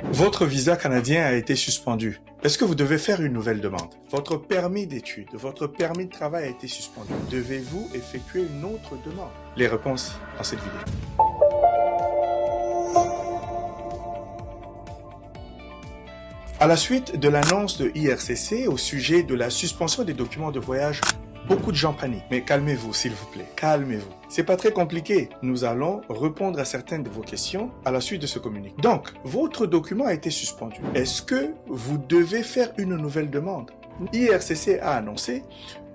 Votre visa canadien a été suspendu. Est-ce que vous devez faire une nouvelle demande? Votre permis d'études, votre permis de travail a été suspendu. Devez-vous effectuer une autre demande? Les réponses dans cette vidéo. À la suite de l'annonce de IRCC au sujet de la suspension des documents de voyage, beaucoup de gens paniquent. Mais calmez-vous, s'il vous plaît. Calmez-vous. C'est pas très compliqué. Nous allons répondre à certaines de vos questions à la suite de ce communiqué. Donc, votre document a été suspendu. Est-ce que vous devez faire une nouvelle demande? IRCC a annoncé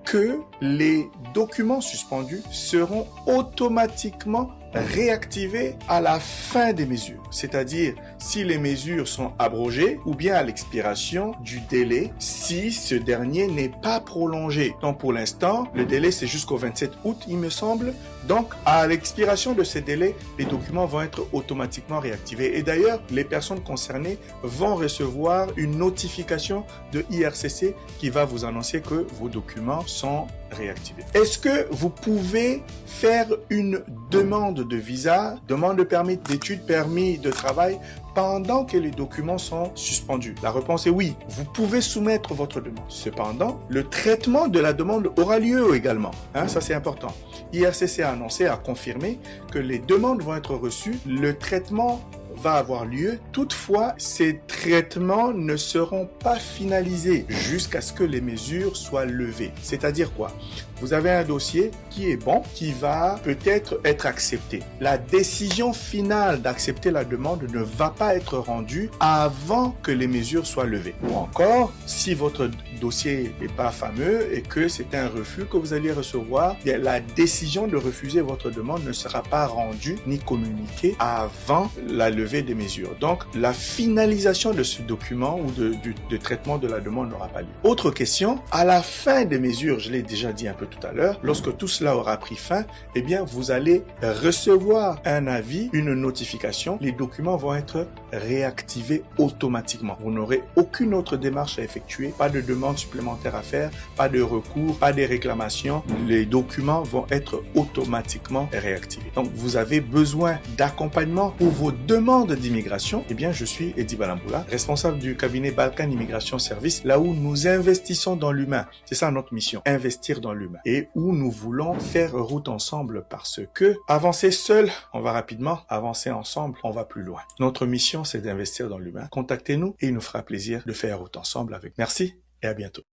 que les documents suspendus seront automatiquement réactivés à la fin des mesures, c'est-à-dire si les mesures sont abrogées ou bien à l'expiration du délai si ce dernier n'est pas prolongé. Donc pour l'instant, le délai c'est jusqu'au 27 août il me semble. Donc à l'expiration de ce délai, les documents vont être automatiquement réactivés. Et d'ailleurs, les personnes concernées vont recevoir une notification de IRCC qui va vous annoncer que vos documents sont réactivés. Est-ce que vous pouvez faire une demande de visa, demande de permis d'études, permis de travail pendant que les documents sont suspendus? La réponse est oui. Vous pouvez soumettre votre demande. Cependant, le traitement de la demande aura lieu également. Ça, c'est important. IRCC a annoncé, a confirmé que les demandes vont être reçues. Le traitement va avoir lieu. Toutefois, ces traitements ne seront pas finalisés jusqu'à ce que les mesures soient levées. C'est-à-dire quoi? Vous avez un dossier qui est bon, qui va peut-être être accepté. La décision finale d'accepter la demande ne va pas être rendue avant que les mesures soient levées. Ou encore, si votre dossier n'est pas fameux et que c'est un refus que vous allez recevoir, bien, la décision de refuser votre demande ne sera pas rendue ni communiquée avant la levée des mesures. Donc, la finalisation de ce document ou de traitement de la demande n'aura pas lieu. Autre question, à la fin des mesures, je l'ai déjà dit un peu tout à l'heure, lorsque tout cela aura pris fin, eh bien, vous allez recevoir un avis, une notification. Les documents vont être réactivés automatiquement. Vous n'aurez aucune autre démarche à effectuer, pas de demande supplémentaire à faire, pas de recours, pas de réclamations. Les documents vont être automatiquement réactivés. Donc, vous avez besoin d'accompagnement pour vos demandes d'immigration. Eh bien, je suis Eddie Balamboula, responsable du cabinet Balkan Immigration Service, là où nous investissons dans l'humain. C'est ça notre mission, investir dans l'humain. Et où nous voulons faire route ensemble parce que avancer seul, on va rapidement, avancer ensemble, on va plus loin. Notre mission, c'est d'investir dans l'humain. Contactez-nous et il nous fera plaisir de faire route ensemble avec. Merci et à bientôt.